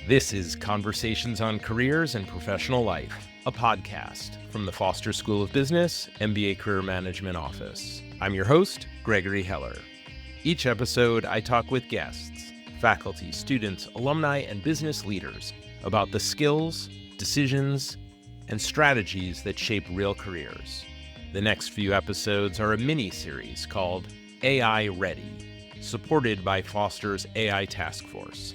This is Conversations on Careers and Professional Life, a podcast from the Foster School of Business, MBA Career Management Office. I'm your host, Gregory Heller. Each episode, I talk with guests, faculty, students, alumni, and business leaders about the skills, decisions, and strategies that shape real careers. The next few episodes are a mini-series called AI Ready, supported by Foster's AI Task Force.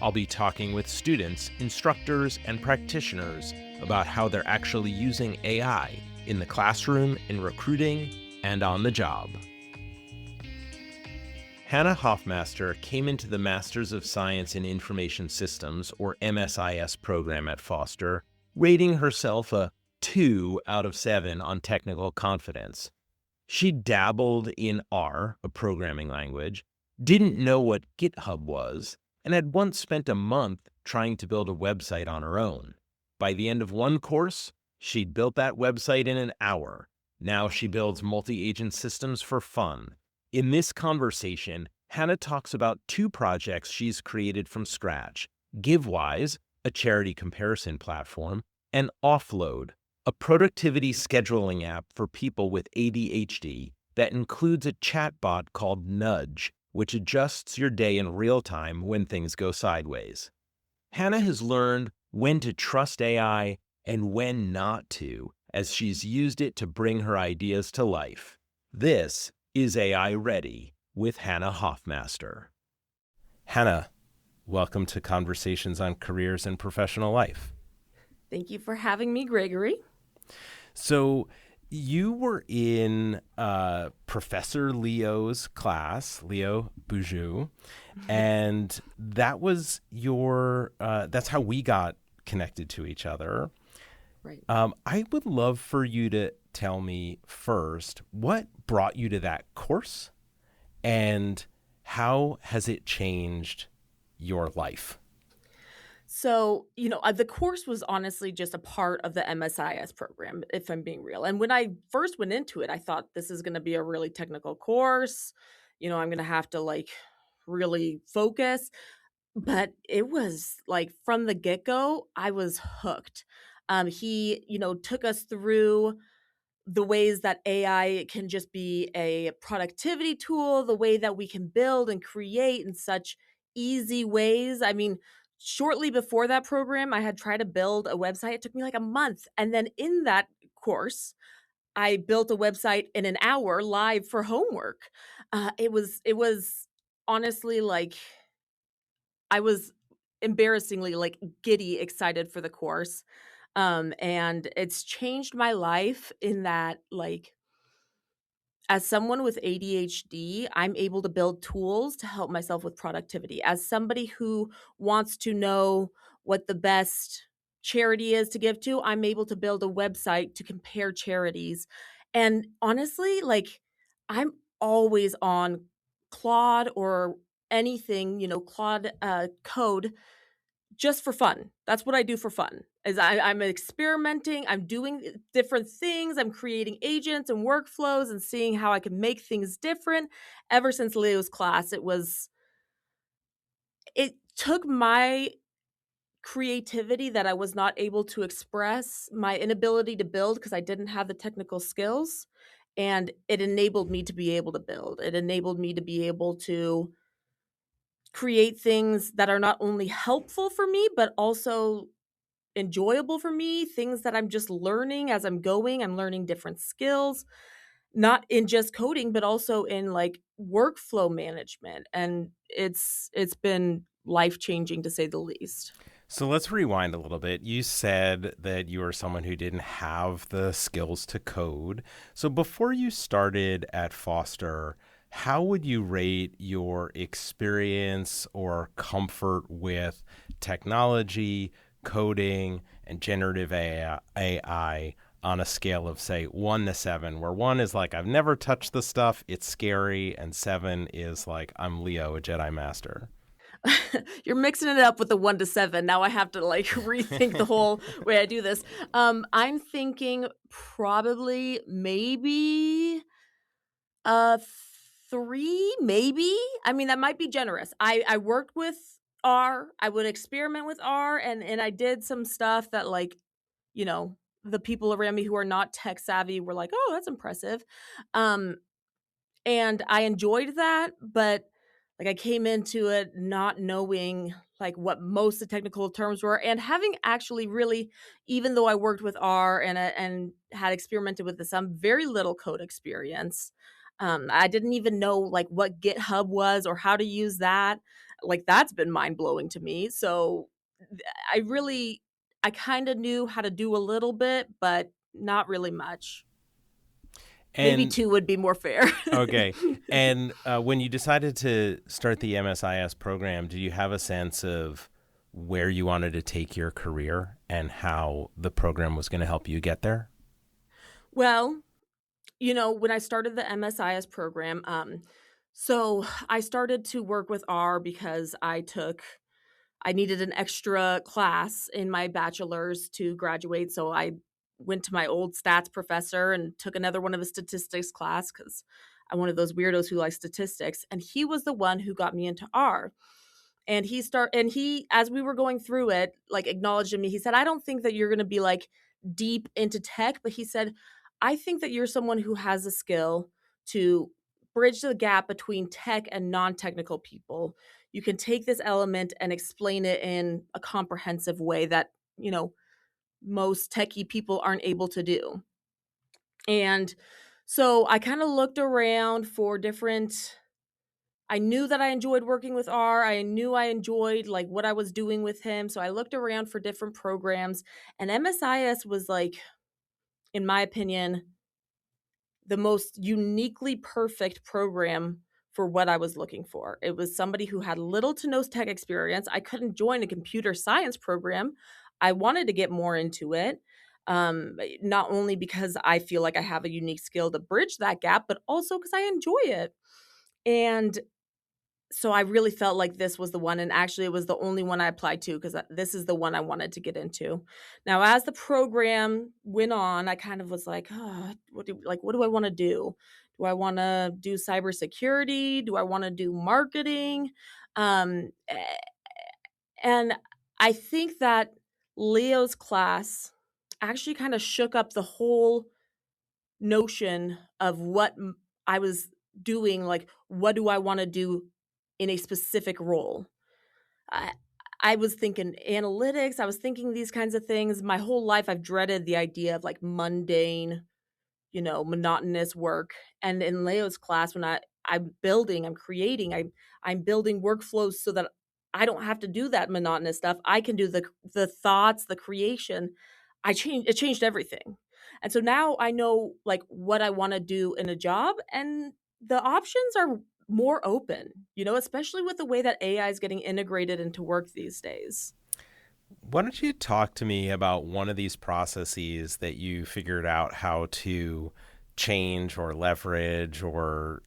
I'll be talking with students, instructors, and practitioners about how they're actually using AI in the classroom, in recruiting, and on the job. Hannah Hoffmaster came into the Masters of Science in Information Systems, or MSIS program at Foster, rating herself a 2 out of 7 on technical confidence. She dabbled in R, a programming language, didn't know what GitHub was, and had once spent a month trying to build a website on her own. By the end of one course, she'd built that website in an hour. Now she builds multi-agent systems for fun. In this conversation, Hannah talks about 2 projects she's created from scratch: GiveWise, a charity comparison platform, and Offload, a productivity scheduling app for people with ADHD that includes a chatbot called Nudge, which adjusts your day in real time when things go sideways. Hannah has learned when to trust AI and when not to, as she's used it to bring her ideas to life. This is AI Ready with Hannah Hoffmaster. Hannah, welcome to Conversations on Careers and Professional Life. Thank you for having me, Gregory. So you were in Professor Leo's class, Leo Bousioux, and that was that's how we got connected to each other. Right. I would love for you to tell me first, what brought you to that course and how has it changed your life? So, the course was honestly just a part of the MSIS program, if I'm being real. And when I first went into it, I thought this is going to be a really technical course. I'm going to have to really focus. But it was from the get-go, I was hooked. He, took us through the ways that AI can just be a productivity tool, the way that we can build and create in such easy ways. I mean, shortly before that program, I had tried to build a website. It took me like a month. And then in that course, I built a website in an hour live for homework. It was honestly I was embarrassingly giddy excited for the course. And it's changed my life in that as someone with ADHD, I'm able to build tools to help myself with productivity. As somebody who wants to know what the best charity is to give to, I'm able to build a website to compare charities. And honestly, I'm always on Claude or anything, Claude Code just for fun. That's what I do for fun. I'm experimenting, I'm doing different things, I'm creating agents and workflows and seeing how I can make things different. Ever since Leo's class, it took my creativity that I was not able to express, my inability to build because I didn't have the technical skills, and it enabled me to be able to build. It enabled me to be able to create things that are not only helpful for me, but also enjoyable for me, things that I'm just learning as I'm going. I'm learning different skills, not in just coding, but also in workflow management. And it's been life-changing to say the least. So let's rewind a little bit. You said that you were someone who didn't have the skills to code. So before you started at Foster, how would you rate your experience or comfort with technology, coding, and generative AI on a scale of, say, 1 to 7, where 1 is like, I've never touched the stuff, it's scary, and 7 is like, I'm Leo, a Jedi Master? You're mixing it up with the 1 to 7. Now I have to rethink the whole way I do this. I'm thinking probably maybe 3, maybe. I mean, that might be generous. I worked with R. I would experiment with R, and I did some stuff that, like, you know, the people around me who are not tech savvy were like, "Oh, that's impressive." Um, and I enjoyed that, but, like, I came into it not knowing, like, what most of the technical terms were, and having actually really, even though I worked with R and had experimented with some very little code experience, I didn't even know, like, what GitHub was or how to use that. Like, that's been mind-blowing to me, so, th I kinda knew how to do a little bit, but not really much. Maybe And 2 would be more fair. okay. And when you decided to start the MSIS program, do you have a sense of where you wanted to take your career and how the program was going to help you get there? Well, when I started the MSIS program, so I started to work with R because I needed an extra class in my bachelor's to graduate. So I went to my old stats professor and took another one of his statistics class because I'm one of those weirdos who like statistics. And he was the one who got me into R. And he, as we were going through it, like, acknowledged me. He said, "I don't think that you're going to be like deep into tech," but he said, "I think that you're someone who has a skill to bridge the gap between tech and non-technical people. You can take this element and explain it in a comprehensive way that, most techie people aren't able to do." And so I kind of looked around for different. I knew that I enjoyed working with R. I knew I enjoyed, like, what I was doing with him, so I looked around for different programs, and MSIS was, like, in my opinion, the most uniquely perfect program for what I was looking for. It was somebody who had little to no tech experience. I couldn't join a computer science program. I wanted to get more into it, not only because I feel like I have a unique skill to bridge that gap, but also because I enjoy it. And so I really felt like this was the one, and actually it was the only one I applied to because this is the one I wanted to get into. Now, as the program went on, I kind of was like, "Oh, what do I wanna do? Do I wanna do cybersecurity? Do I wanna do marketing?" And I think that Leo's class actually kinda shook up the whole notion of what I was doing, like, what do I wanna do in a specific role? I I was thinking analytics, I was thinking these kinds of things. My whole life, I've dreaded the idea of, like, mundane, monotonous work, and in Leo's class, when I'm creating, I'm building workflows so that I don't have to do that monotonous stuff. I can do the thoughts, the creation. It changed everything. And so now I know, like, what I wanna do in a job, and the options are more open, especially with the way that AI is getting integrated into work these days. Why don't you talk to me about one of these processes that you figured out how to change or leverage or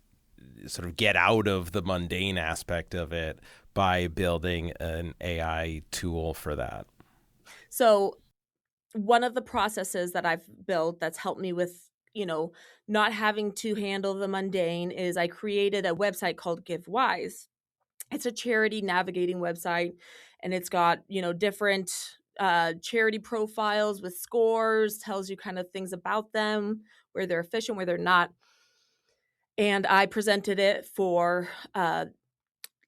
sort of get out of the mundane aspect of it by building an AI tool for that? So, one of the processes that I've built that's helped me with, not having to handle the mundane is I created a website called GiveWise. It's a charity navigating website, and it's got, different charity profiles with scores, tells you kind of things about them, where they're efficient, where they're not. And I presented it for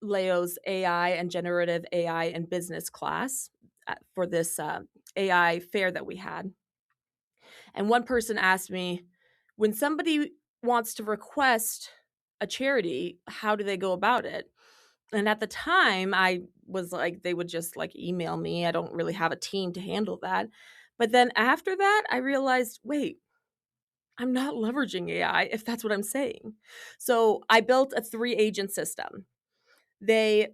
Leo's AI and generative AI and business class for this AI fair that we had. And one person asked me, when somebody wants to request a charity, how do they go about it? And at the time, I was like, they would just, like, email me. I don't really have a team to handle that. But then after that, I realized, wait, I'm not leveraging AI if that's what I'm saying. So I built a 3-agent system. They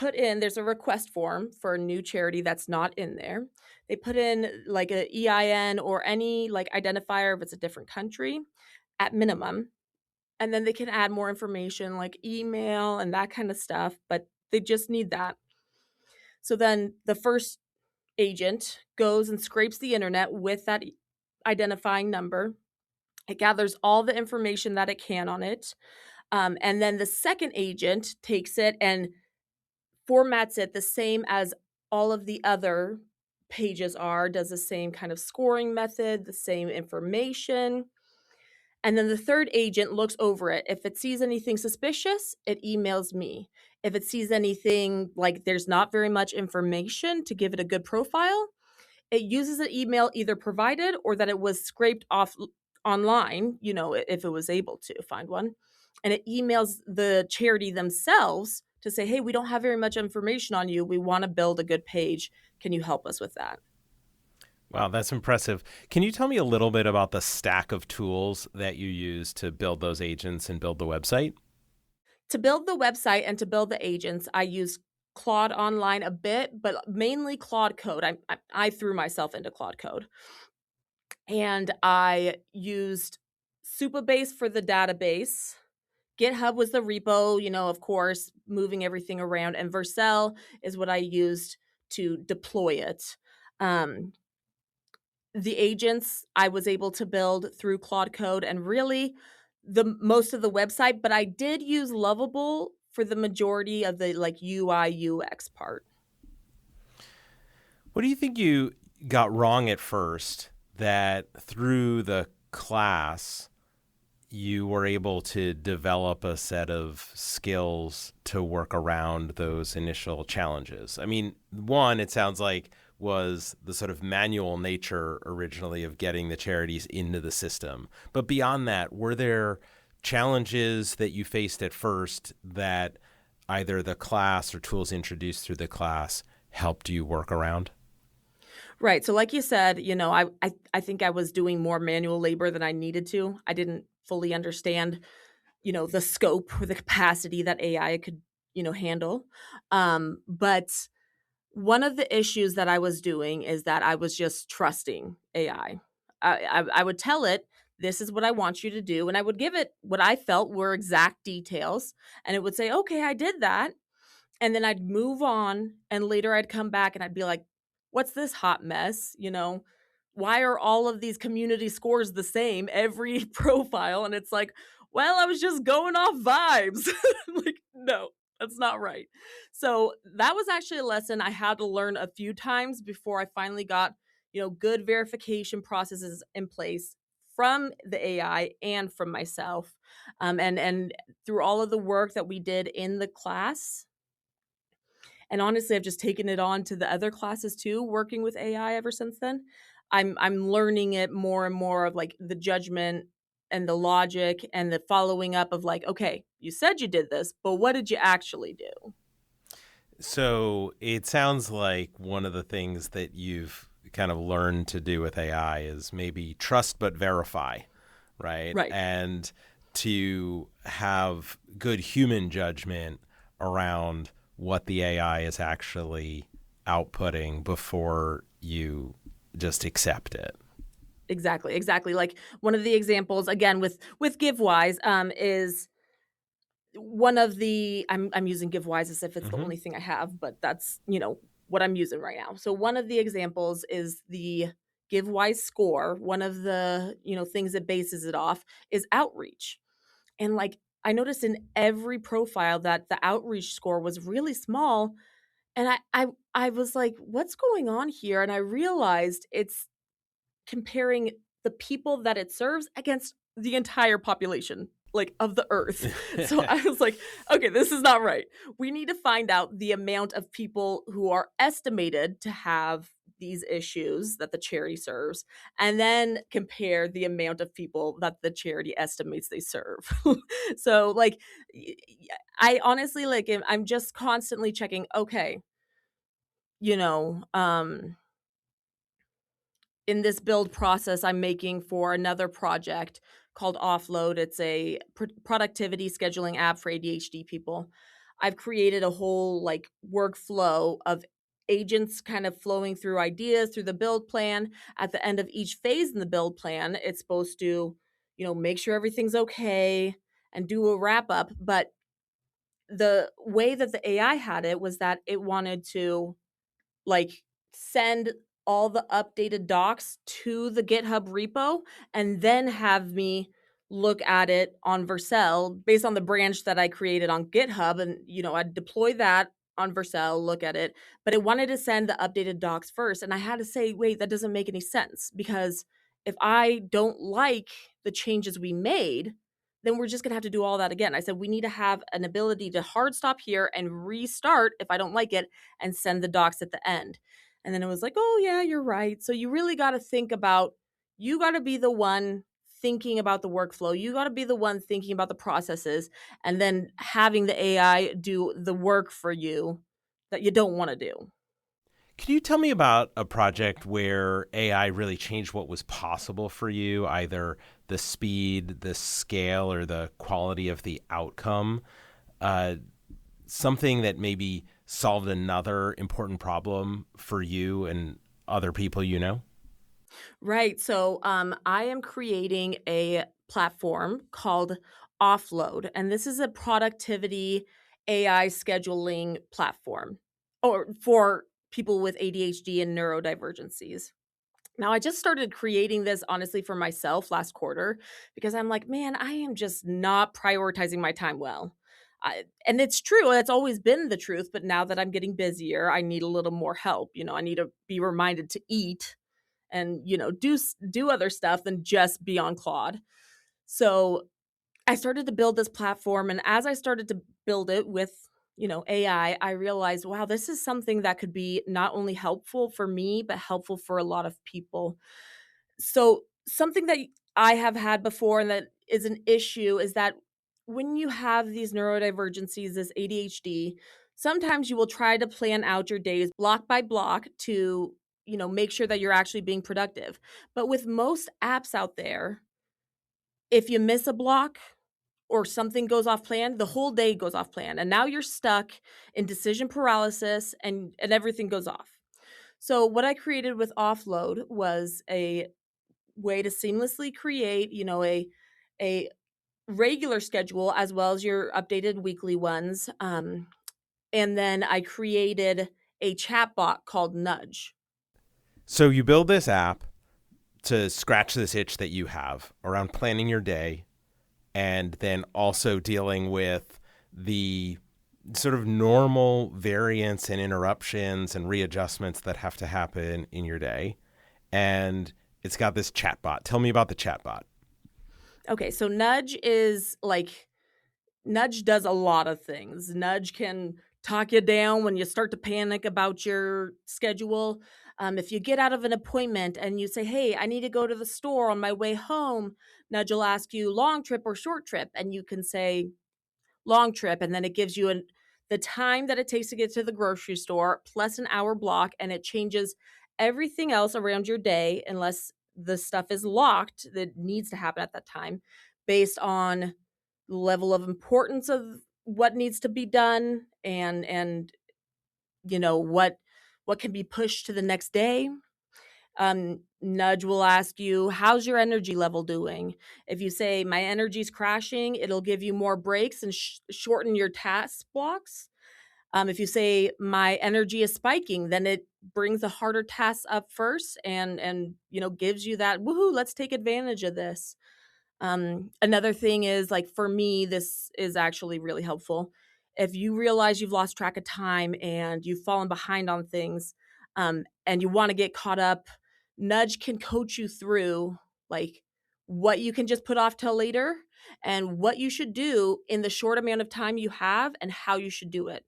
there's a request form for a new charity that's not in there. They put in, like, a EIN or any, like, identifier if it's a different country at minimum, and then they can add more information like email and that kind of stuff, but they just need that. So then the first agent goes and scrapes the internet with that identifying number. It gathers all the information that it can on it. And then the second agent takes it and formats it the same as all of the other pages are, does the same kind of scoring method, the same information. And then the third agent looks over it. If it sees anything suspicious, it emails me. If it sees anything like there's not very much information to give it a good profile, it uses an email either provided or that it was scraped off online, if it was able to find one. And it emails the charity themselves to say, hey, we don't have very much information on you. We want to build a good page. Can you help us with that? Wow, that's impressive. Can you tell me a little bit about the stack of tools that you use to build those agents and build the website? To build the website and to build the agents, I use Claude Online a bit, but mainly Claude Code. I threw myself into Claude Code. And I used Supabase for the database. GitHub was the repo, of course, moving everything around. And Vercel is what I used to deploy it. Um, the agents I was able to build through Claude Code and really the most of the website, but I did use Lovable for the majority of the like UI UX part. What do you think you got wrong at first that through the class you were able to develop a set of skills to work around those initial challenges? I mean, one, it sounds like, was the sort of manual nature originally of getting the charities into the system. But beyond that, were there challenges that you faced at first that either the class or tools introduced through the class helped you work around? Right. So like you said, I think I was doing more manual labor than I needed to. I didn't fully understand, the scope or the capacity that AI could, handle. But one of the issues that I was doing is that I was just trusting AI. I would tell it, this is what I want you to do. And I would give it what I felt were exact details. And it would say, okay, I did that. And then I'd move on, and later I'd come back and I'd be like, "What's this hot mess?" "Why are all of these community scores the same every profile?" And it's like, "Well, I was just going off vibes." Like, no, that's not right. So, that was actually a lesson I had to learn a few times before I finally got, good verification processes in place from the AI and from myself. And through all of the work that we did in the class, and honestly, I've just taken it on to the other classes too, working with AI ever since then. I'm learning it more and more of like the judgment and the logic and the following up of like, okay, you said you did this, but what did you actually do? So it sounds like one of the things that you've kind of learned to do with AI is maybe trust but verify, right? Right. And to have good human judgment around what the AI is actually outputting before you just accept it. Exactly. Like one of the examples again with GiveWise is one of the I'm using GiveWise as if it's the Mm-hmm. only thing I have, but that's, what I'm using right now. So one of the examples is the GiveWise score. One of the, things that bases it off is outreach. And like I noticed in every profile that the outreach score was really small. And I was like, what's going on here? And I realized it's comparing the people that it serves against the entire population like of the earth. So I was like, okay, this is not right. We need to find out the amount of people who are estimated to have these issues that the charity serves and then compare the amount of people that the charity estimates they serve. So like I honestly like I'm just constantly checking, okay, you know, um in this build process I'm making for another project called Offload. It's a productivity scheduling app for ADHD people. I've created a whole like workflow of agents kind of flowing through ideas through the build plan. At the end of each phase in the build plan, it's supposed to, make sure everything's okay and do a wrap up. But the way that the AI had it was that it wanted to like send all the updated docs to the GitHub repo and then have me look at it on Vercel based on the branch that I created on GitHub. And, I'd deploy that on Vercel, look at it, but it wanted to send the updated docs first. And I had to say, wait, that doesn't make any sense because if I don't like the changes we made, then we're just going to have to do all that again. I said, we need to have an ability to hard stop here and restart if I don't like it and send the docs at the end. And then it was like, oh, yeah, you're right. So you really got to think about, you got to be the one thinking about the workflow. You got to be the one thinking about the processes and then having the AI do the work for you that you don't want to do. Can you tell me about a project where AI really changed what was possible for you, either the speed, the scale, or the quality of the outcome? Something that maybe solved another important problem for you and other people you know? Right. So I am creating a platform called Offload, and this is a productivity AI scheduling platform or for people with ADHD and neurodivergencies. Now, I just started creating this honestly for myself last quarter because I'm like, man, I am just not prioritizing my time well. And it's true, it's always been the truth. But now that I'm getting busier, I need a little more help. I need to be reminded to eat and do other stuff than just be on Claude. So I started to build this platform, and as I started to build it with AI, I realized, wow, this is something that could be not only helpful for me but helpful for a lot of people. So something that I have had before and that is an issue is that when you have these neurodivergencies, this ADHD, sometimes you will try to plan out your days block by block to, make sure that you're actually being productive. But with most apps out there, if you miss a block or something goes off plan, the whole day goes off plan. And now you're stuck in decision paralysis and everything goes off. So what I created with Offload was a way to seamlessly create, a regular schedule as well as your updated weekly ones. And then I created a chatbot called Nudge. So you build this app to scratch this itch that you have around planning your day and then also dealing with the sort of normal variance and interruptions and readjustments that have to happen in your day. And it's got this chatbot. Tell me about the chatbot. Okay, so Nudge does a lot of things. Nudge can talk you down when you start to panic about your schedule. If you get out of an appointment and you say, hey, I need to go to the store on my way home, Nudge will ask you long trip or short trip. And you can say long trip. And then it gives you the time that it takes to get to the grocery store plus an hour block. And it changes everything else around your day unless the stuff is locked that needs to happen at that time based on level of importance of what needs to be done and what can be pushed to the next day. Nudge will ask you, how's your energy level doing? If you say my energy's crashing, it'll give you more breaks and shorten your task blocks. If you say my energy is spiking, then it brings the harder tasks up first and gives you that woohoo, let's take advantage of this. Another thing is like for me, this is actually really helpful. If you realize you've lost track of time and you've fallen behind on things, and you want to get caught up, Nudge can coach you through like what you can just put off till later and what you should do in the short amount of time you have and how you should do it.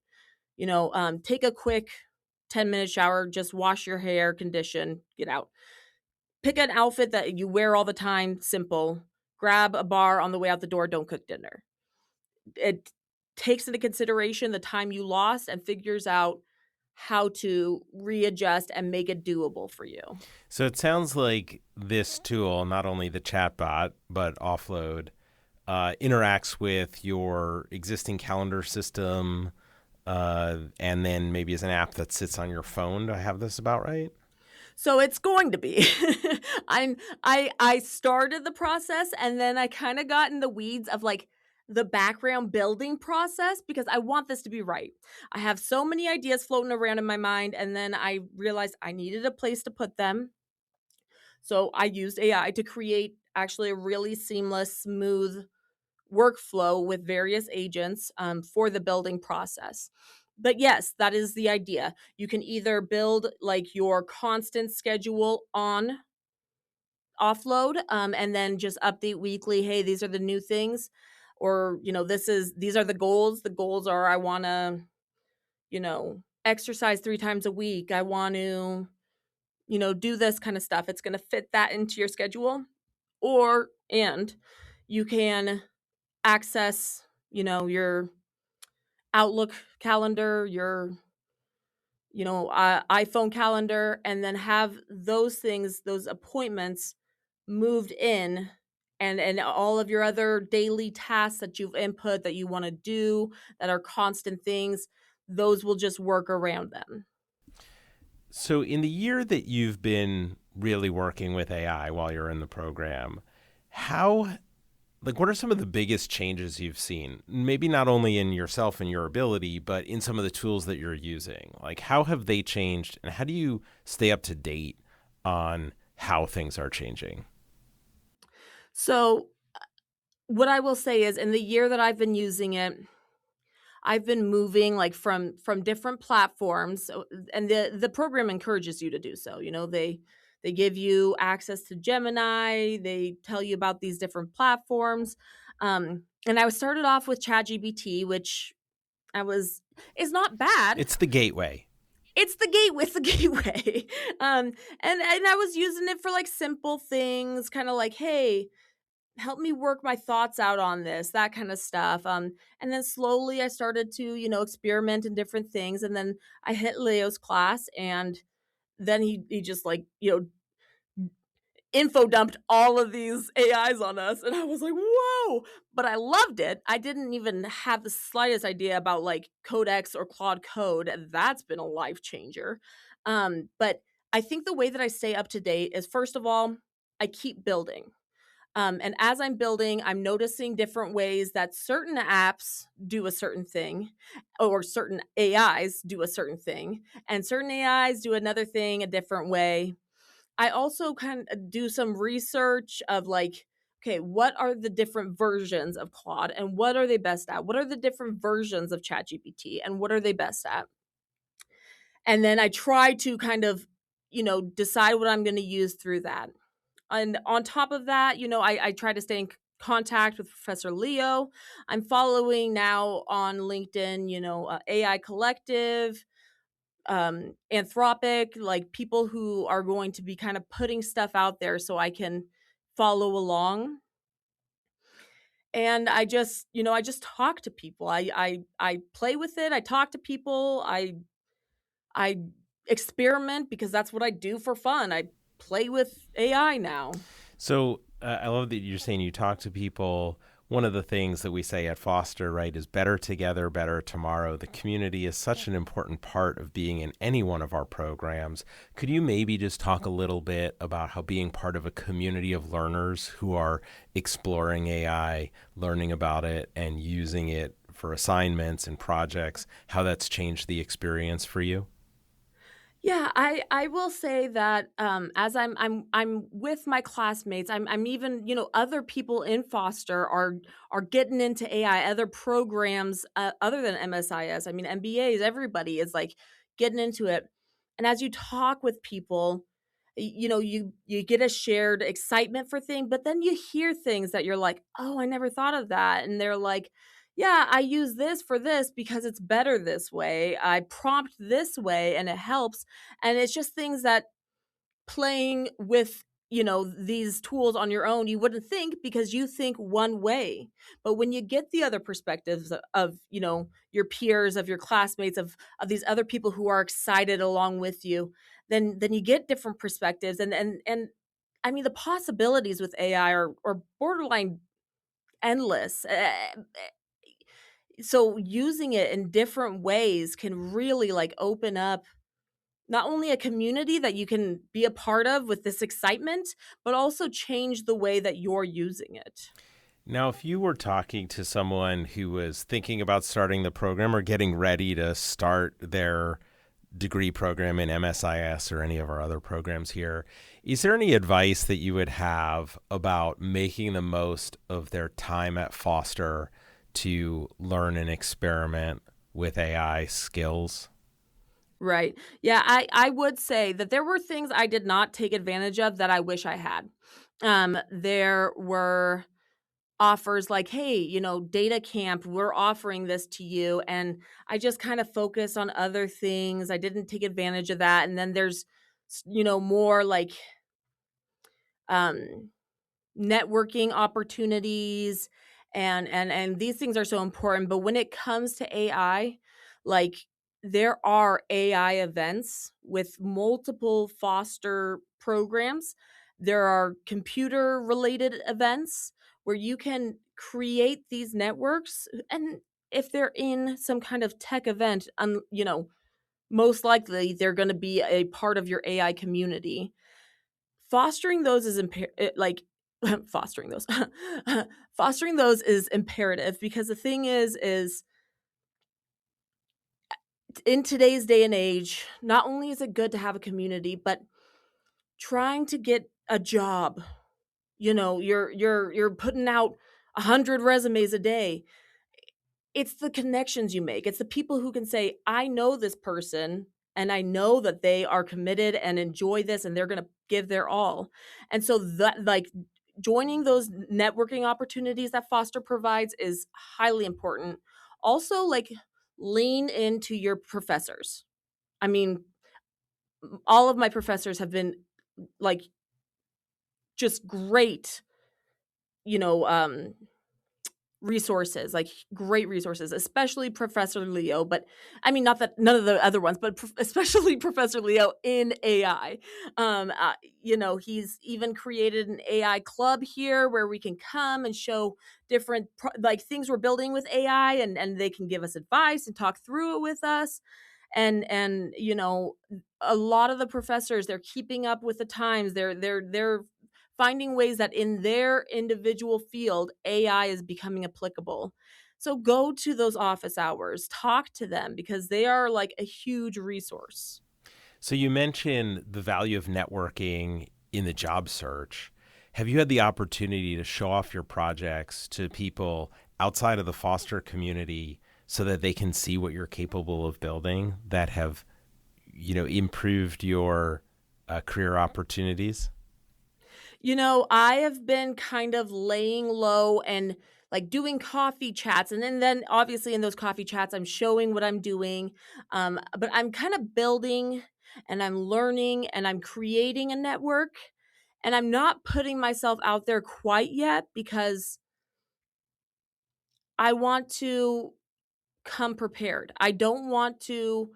Take a quick 10-minute shower, just wash your hair, condition, get out. Pick an outfit that you wear all the time, simple. Grab a bar on the way out the door, don't cook dinner. It takes into consideration the time you lost and figures out how to readjust and make it doable for you. So it sounds like this tool, not only the chatbot, but Offload, interacts with your existing calendar system, and then maybe as an app that sits on your phone. Do I have this about right? So it's going to be. I started the process and then I kind of got in the weeds of like the background building process because I want this to be right. I have so many ideas floating around in my mind and then I realized I needed a place to put them. So I used AI to create actually a really seamless, smooth workflow with various agents for the building process. But yes, that is the idea. You can either build like your constant schedule on Offload, and then just update weekly. Hey, these are the new things, or these are the goals. The goals are I want to exercise 3 times a week. I want to do this kind of stuff. It's going to fit that into your schedule, and you can access your Outlook calendar, your iPhone calendar, and then have those things, those appointments moved in, and all of your other daily tasks that you've input that you want to do that are constant things, those will just work around them. So in the year that you've been really working with AI while you're in the program, what are some of the biggest changes you've seen? Maybe not only in yourself and your ability, but in some of the tools that you're using. Like, how have they changed, and how do you stay up to date on how things are changing? So what I will say is, in the year that I've been using it, I've been moving like from different platforms, and the program encourages you to do so. They give you access to Gemini. They tell you about these different platforms, and I was started off with ChatGPT, which is not bad. It's the gateway. It's the gateway. It's the gateway. And I was using it for like simple things, kind of like, hey, help me work my thoughts out on this, that kind of stuff. And then slowly I started to, experiment in different things. And then I hit Leo's class, and then he just like, info dumped all of these AIs on us. And I was like, whoa, but I loved it. I didn't even have the slightest idea about like Codex or Claude Code. And that's been a life changer. But I think the way that I stay up to date is, first of all, I keep building. And as I'm building, I'm noticing different ways that certain apps do a certain thing, or certain AIs do a certain thing, and certain AIs do another thing a different way. I also kind of do some research of like, okay, what are the different versions of Claude and what are they best at? What are the different versions of ChatGPT and what are they best at? And then I try to kind of, decide what I'm going to use through that. And on top of that, I try to stay in contact with Professor Leo. I'm following now on LinkedIn, AI Collective, Anthropic, like people who are going to be kind of putting stuff out there so I can follow along. And I just talk to people. I play with it. I talk to people. I experiment because that's what I do for fun. I play with AI now. So I love that you're saying you talk to people. One of the things that we say at Foster, right, is better together, better tomorrow. The community is such an important part of being in any one of our programs. Could you maybe just talk a little bit about how being part of a community of learners who are exploring AI, learning about it, and using it for assignments and projects, how that's changed the experience for you? Yeah, I will say that, as I'm with my classmates, I'm even, other people in Foster are getting into AI, other programs, other than MSIS. I mean, MBAs, everybody is like getting into it. And as you talk with people, you get a shared excitement for things, but then you hear things that you're like, oh, I never thought of that. And they're like, yeah, I use this for this because it's better this way. I prompt this way and it helps. And it's just things that playing with, these tools on your own, you wouldn't think because you think one way. But when you get the other perspectives of, your peers, of your classmates, of these other people who are excited along with you, then you get different perspectives. And I mean, the possibilities with AI are borderline endless. So using it in different ways can really like open up not only a community that you can be a part of with this excitement, but also change the way that you're using it. Now, if you were talking to someone who was thinking about starting the program or getting ready to start their degree program in MSIS or any of our other programs here, is there any advice that you would have about making the most of their time at Foster to learn and experiment with AI skills? Right. Yeah, I would say that there were things I did not take advantage of that I wish I had. There were offers like, "Hey, data camp, we're offering this to you," and I just kind of focused on other things. I didn't take advantage of that, and then there's more like um networking opportunities, and these things are so important. But when it comes to AI, like, there are AI events with multiple foster programs. There are computer related events where you can create these networks, and if they're in some kind of tech event, most likely they're going to be a part of your AI community. Fostering those is like fostering those. Fostering those is imperative, because the thing is in today's day and age, not only is it good to have a community, but trying to get a job, you're putting out 100 resumes a day. It's the connections you make. It's the people who can say, "I know this person, and I know that they are committed and enjoy this, and they're gonna give their all." And so that, like, joining those networking opportunities that Foster provides is highly important. Also, like, lean into your professors. I mean, all of my professors have been, like, just great, you know, um resources, like great resources, especially Professor Leo. But I mean, not that none of the other ones, but especially Professor Leo in AI. He's even created an AI club here where we can come and show different like things we're building with AI, and they can give us advice and talk through it with us. And a lot of the professors, they're keeping up with the times. They're finding ways that in their individual field, AI is becoming applicable. So go to those office hours, talk to them, because they are like a huge resource. So you mentioned the value of networking in the job search. Have you had the opportunity to show off your projects to people outside of the foster community so that they can see what you're capable of building that have, improved your career opportunities? I have been kind of laying low and like doing coffee chats. And then obviously in those coffee chats, I'm showing what I'm doing. But I'm kind of building and I'm learning and I'm creating a network. And I'm not putting myself out there quite yet because I want to come prepared. I don't want to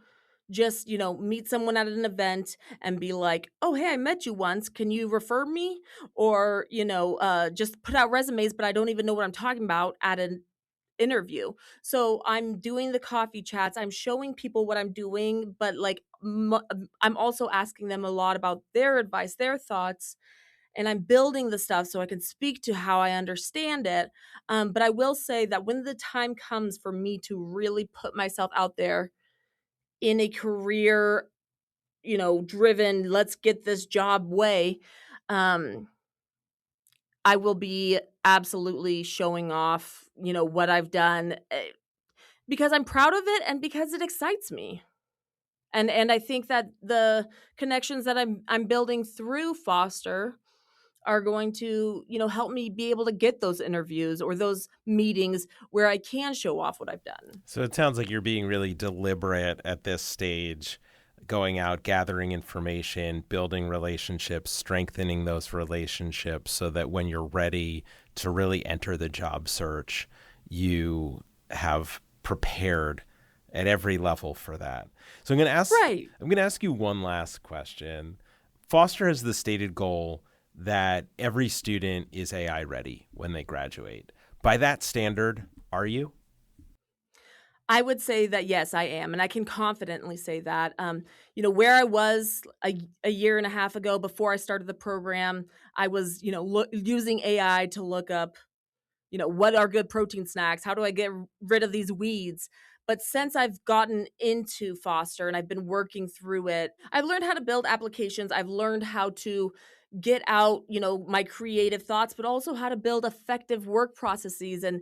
just, meet someone at an event and be like, "Oh, hey, I met you once. Can you refer me?" Or, just put out resumes, but I don't even know what I'm talking about at an interview. So I'm doing the coffee chats. I'm showing people what I'm doing, but like I'm also asking them a lot about their advice, their thoughts, and I'm building the stuff so I can speak to how I understand it. But I will say that when the time comes for me to really put myself out there in a career, driven, let's get this job way, um, I will be absolutely showing off, what I've done, because I'm proud of it and because it excites me. And I think that the connections that I'm building through Foster are going to, help me be able to get those interviews or those meetings where I can show off what I've done. So it sounds like you're being really deliberate at this stage, going out, gathering information, building relationships, strengthening those relationships so that when you're ready to really enter the job search, you have prepared at every level for that. So Right. I'm going to ask you one last question. Foster has the stated goal that every student is AI ready when they graduate. By that standard, are you? I would say that yes, I am, and I can confidently say that. Where I was a year and a half ago before I started the program, I was, using AI to look up, what are good protein snacks? How do I get rid of these weeds? But since I've gotten into Foster and I've been working through it, I've learned how to build applications. I've learned how to get out, my creative thoughts, but also how to build effective work processes and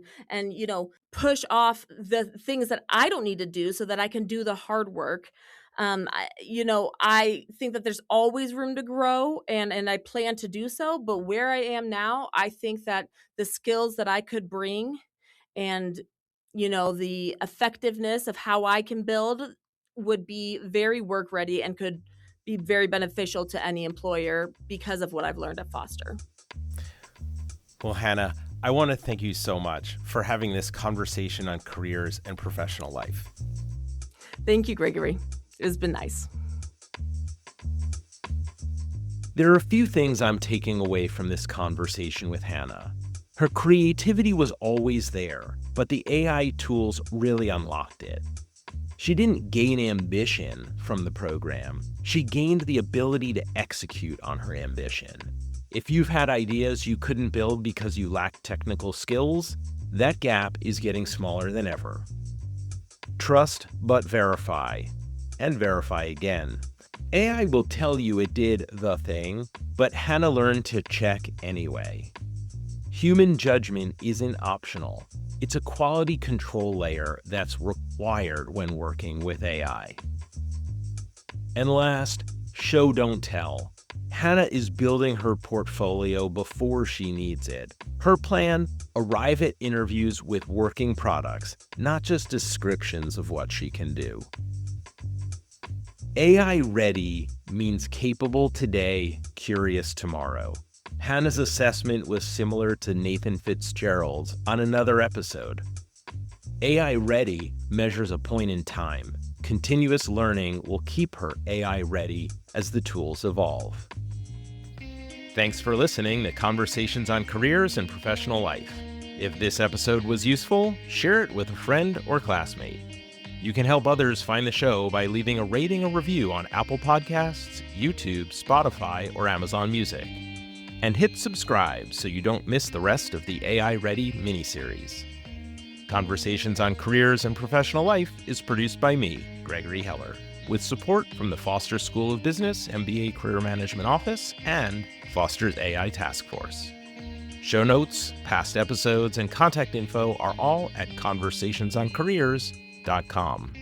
push off the things that I don't need to do so that I can do the hard work. I think that there's always room to grow and I plan to do so, but where I am now, I think that the skills that I could bring and the effectiveness of how I can build would be very work ready and could be very beneficial to any employer because of what I've learned at Foster. Well, Hannah, I want to thank you so much for having this conversation on careers and professional life. Thank you, Gregory. It's been nice. There are a few things I'm taking away from this conversation with Hannah. Her creativity was always there, but the AI tools really unlocked it. She didn't gain ambition from the program. She gained the ability to execute on her ambition. If you've had ideas you couldn't build because you lacked technical skills, that gap is getting smaller than ever. Trust but verify, and verify again. AI will tell you it did the thing, but Hannah learned to check anyway. Human judgment isn't optional. It's a quality control layer that's required when working with AI. And last, show don't tell. Hannah is building her portfolio before she needs it. Her plan, arrive at interviews with working products, not just descriptions of what she can do. AI ready means capable today, curious tomorrow. Hannah's assessment was similar to Nathan Fitzgerald's on another episode. AI ready measures a point in time. Continuous learning will keep her AI ready as the tools evolve. Thanks for listening to Conversations on Careers and Professional Life. If this episode was useful, share it with a friend or classmate. You can help others find the show by leaving a rating or review on Apple Podcasts, YouTube, Spotify, or Amazon Music. And hit subscribe so you don't miss the rest of the AI Ready miniseries. Conversations on Careers and Professional Life is produced by me, Gregory Heller, with support from the Foster School of Business MBA Career Management Office and Foster's AI Task Force. Show notes, past episodes, and contact info are all at conversationsoncareers.com.